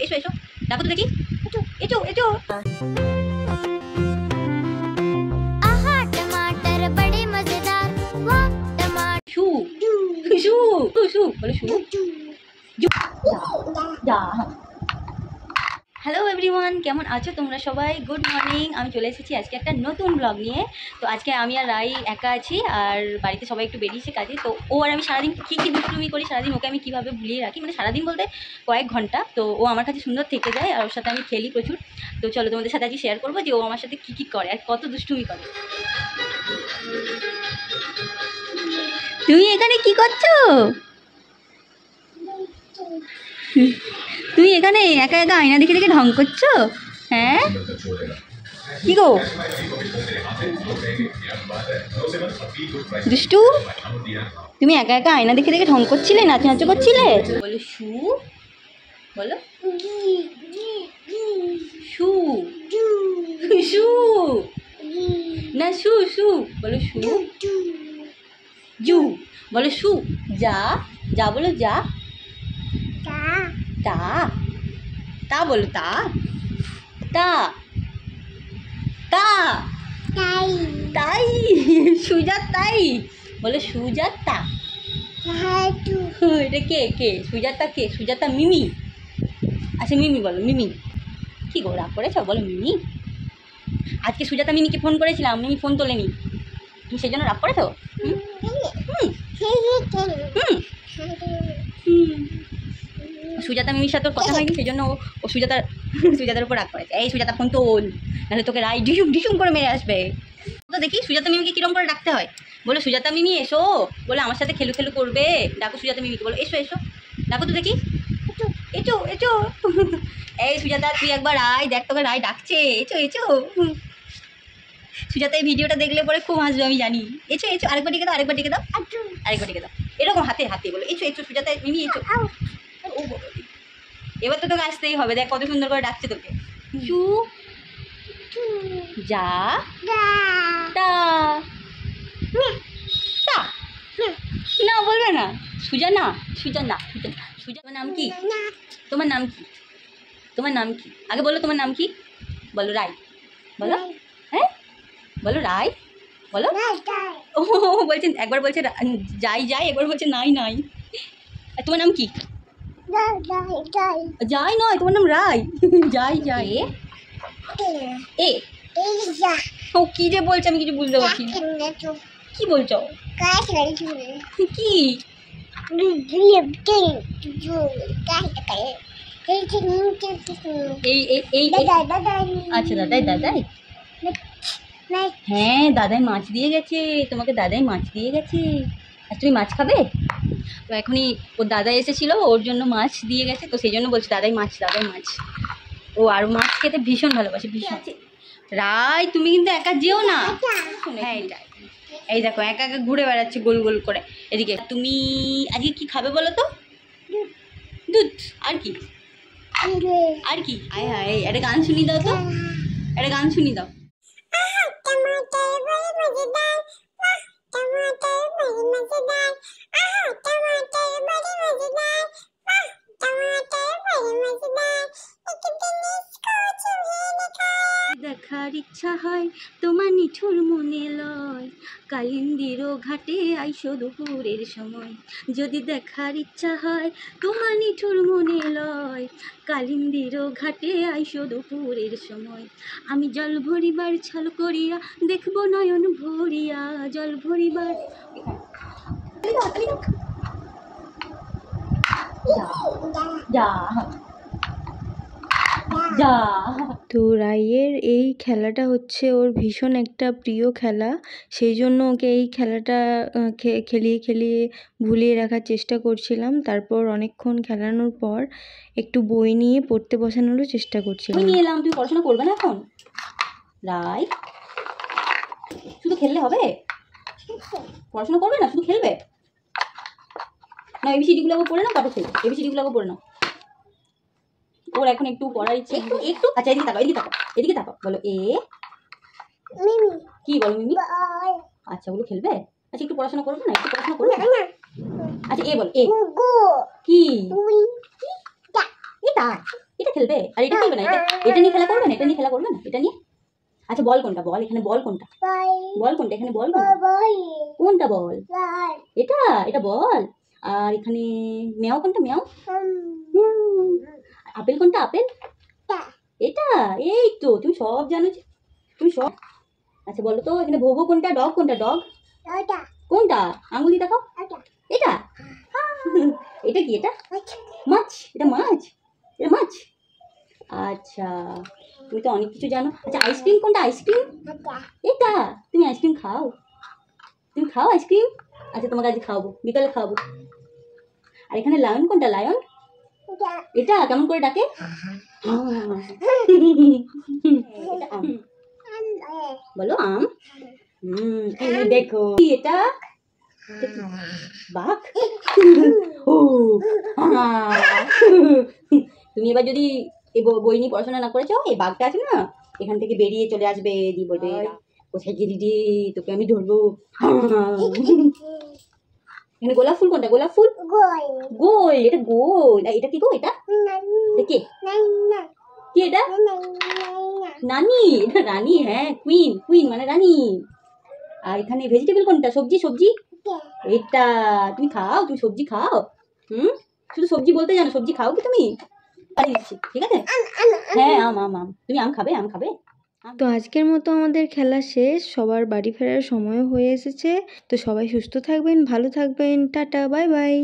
এসো এসো, ডাকো তো দেখি, এসো এসো এসো। आहा टमाटर बड़े मजेदार, वाह टमाटर। শু শু শু বলো শু। যা। হ্যালো এভরিওয়ান, কেমন আছো তোমরা সবাই? Good morning. আমি চলে এসেছি আজকে একটা নতুন ব্লগ নিয়ে। তো আজকে আমি আর রাই একা আছি, আর বাড়িতে সবাই একটু বেরিয়েছে কাজে। তো ও আর আমি সারাদিন কী কী দুষ্টুমি করি, সারাদিন ওকে আমি কীভাবে ভুলিয়ে রাখি, মানে সারাদিন বলতে কয়েক ঘন্টা। তো ও আমার কাছে সুন্দর থেকে যায় আর ওর সাথে আমি খেলি প্রচুর। তো চলো তোমাদের সাথে আজকে শেয়ার করবো যে ও আমার সাথে কী কী করে আর কত দুষ্টুমি করে। তুমি এখানে কি করছো? তুমি এখানে একা একা আয়না দেখে দেখে ঢং করছো? হ্যাঁ কি গো দুষ্টু, তুমি একা একা আয়না দেখে দেখে ঢং করছিলে, নাচ নাচ করছিলে? বলো শু, বলো শু শু, না শু শু, বলো শু। জু, বলো শু। যা, যা বলো যা। তা, তা বলো তা। তা, তা, তাই। সুজাত তাই, বলো সুজাতা। এটা কে কে? সুজাতা কে? সুজাতা মিমি। আচ্ছা মিমি বলো, মিমি। কি গো রাগ করেছ? বলো মিমি। আজকে সুজাতা মিমিকে ফোন করেছিলাম, মিমি ফোন তোলেনি, তুমি সেই জন্য রাগ করেছো? সুজাতা মিমির সাথে ওর কথা হয়নি, সেই জন্য ও সুজাতার উপর রাগ করেছে। এই সুজাতা ফোন তোল, নাহলে তোকে রাই ঢিসুম ঢিসুম করে মেরে আসবে। তো দেখি সুজাতা মিমিকে কীরকম করে ডাকতে হয়। বলো সুজাতা মিমি এসো, বলে আমার সাথে খেলু খেলু করবে। ডাকো সুজাতা মিমিকে, বলো এসো এসো, ডাকো তো দেখি, এসো এসো। এই সুজাতা তুই একবার আয়, দেখ তোকে রাই ডাকছে, এসো এসো। সুজাতা এই ভিডিওটা দেখলে পরে খুব হাসবে আমি জানি। এসো এসো, আরেকবার ডেকে দাও, আরেকবার ডেকে দাও, আরেকবার ডেকে দাও, এরকম হাতে হাতে বলো এসো এসো সুজাতা মিমি এসো। ও এবার তো তোকে আসতেই হবে, দেখ কত সুন্দর করে ডাকছে তোকে। চু, যা, তা, তা, না বলবে না। সুজা না, সুজা না, সুজা না। সুজা, তোমার নাম কি? তোমার নাম কি? তোমার নাম কি আগে বলো, তোমার নাম কি? বলো রাই, বলো। হ্যাঁ বলো রাই, বলো। ও বলছেন, একবার বলছে যাই যাই, একবার বলছে নাই নাই। আর তোমার নাম কি? যাই নয়, তোমার নাম রাই। যাই যাই। এ ও কি যে বলছে আমি কিছু বুঝতে পারছি না। কি বলছো? কি? আচ্ছা দাদাই, দাদাই। হ্যাঁ দাদাই মাছ দিয়ে গেছে তোমাকে, দাদাই মাছ দিয়ে গেছে। আর তুমি মাছ খাবে? তো এখনই ওর দাদা এসেছিলো, ওর জন্য মাছ দিয়ে গেছে, তো সেই জন্য বলছে দাদাই মাছ, দাদাই মাছ। ও আর মাছ খেতে ভীষণ ভালোবাসে, ভীষণ। রাই তুমি কিন্তু একা যেও না। হ্যাঁ এটা, এই দেখো একা একা ঘুরে বেড়াচ্ছে গোল গোল করে। এদিকে তুমি আজকে কি খাবে বলো তো? দুধ। আর কি? আর কি? আয় হায়, একটা গান শুনি দাও তো, একটা গান শুনি দাও। দেখার ইচ্ছা হয় তোমার নিঠুর মনে লয়, কালিন্দির ঘাটে আইসো দুপুরের সময়। যদি দেখার ইচ্ছা হয় তোমার নিঠুর মনে লয়, কালিন্দির ঘাটে আইসো দুপুরের সময়। আমি জল ভরিবার ছল করিয়া দেখবো নয়ন ভরিয়া, জল ভরিবার। যা যা। তো রাইয়ের এই খেলাটা হচ্ছে ওর ভীষণ একটা প্রিয় খেলা, সেই জন্য ওকে এই খেলাটা খেলিয়ে খেলিয়ে ভুলিয়ে রাখার চেষ্টা করছিলাম। তারপর অনেকক্ষণ খেলানোর পর একটু বই নিয়ে পড়তে বসানোরও চেষ্টা করছিলাম। নিয়ে এলাম, তুমি পড়াশোনা করবে না এখন? রাই শুধু খেললে হবে? পড়াশোনা করবে না, শুধু খেলবে না? এবিসিডিগুলো পড়ে নাও, তারপর খেলবে। এবিসিডিগুলো পড়ে নাও। ওর এখন একটু পড়ার ইচ্ছে, একটু। আচ্ছা এদিকে তাকাও, এদিকে তাকাও, এদিকে তাকাও, বলো এ মিমি। কি বলো মিমি? আচ্ছা ওগুলো খেলবে। আচ্ছা একটু পড়াশোনা করবে না? একটু পড়াশোনা করবে না? আচ্ছা এ বল এ কি? এটা এটা খেলবে আর এটা খেলবে না, এটা নিয়ে খেলা করবে না, এটা নিয়ে খেলা করবে না, এটা নিয়ে। আচ্ছা বল কোনটা, বল এখানে বল কোনটা, বল কোনটা, এখানে বল কোনটা, কোনটা বল, এটা এটা বল। আর এখানে মেয়াও কোনটা, মেয়াও, আপেল কোনটা, আপেল, এটা। এই তো তুমি সব জানো, তুমি সব। আচ্ছা বলো তো এখানে ভোবো কোনটা, ডগ কোনটা, ডগ কোনটা, আঙুল দিয়ে দেখাও, এটা। এটা কি, এটা মাছ, এটা মাছ, এটা মাছ। আচ্ছা তুমি তো অনেক কিছু জানো। আচ্ছা আইসক্রিম কোনটা, আইসক্রিম এটা, তুমি আইসক্রিম খাও, তুমি খাও আইসক্রিম। আচ্ছা তোমাকে আজ খাওয়াবো, বিকালে খাওয়াবো। আর এখানে লায়ন কোনটা, লায়ন এটা কেমন করে ডাকে, এটা আম, বলো আম। এই দেখো এটা, বাঘ। ও তুমি এবার যদি এই বই নিয়ে পড়াশোনা না করেছো, এই বাঘটা আছে না এখান থেকে বেরিয়ে চলে আসবে, দি বলবে কোথায় গিয়ে দিদি তোকে আমি ধরবো। এখানে গোলাপ ফুল কোনটা, গোলাপ ফুল, গোল, এটা গোল। আর এটা কি গো, এটা কে, কি এটা, নানি, এটা রানী, হ্যাঁ কুইন, কুইন মানে রানী। আর এখানে ভেজিটেবল কোনটা, সবজি, সবজি এটা, তুমি খাও, তুমি সবজি খাও, শুধু সবজি বলতে জানো, সবজি খাও কি তুমি, ঠিক আছে। হ্যাঁ আম, আম, আম, তুমি আম খাবে, আম খাবে। তো আজকের মতো আমাদের খেলা শেষ, সবার বাড়ি ফেরার সময়ও হয়ে এসেছে। তো সবাই সুস্থ থাকবেন, ভালো থাকবেন, টাটা, বাই বাই।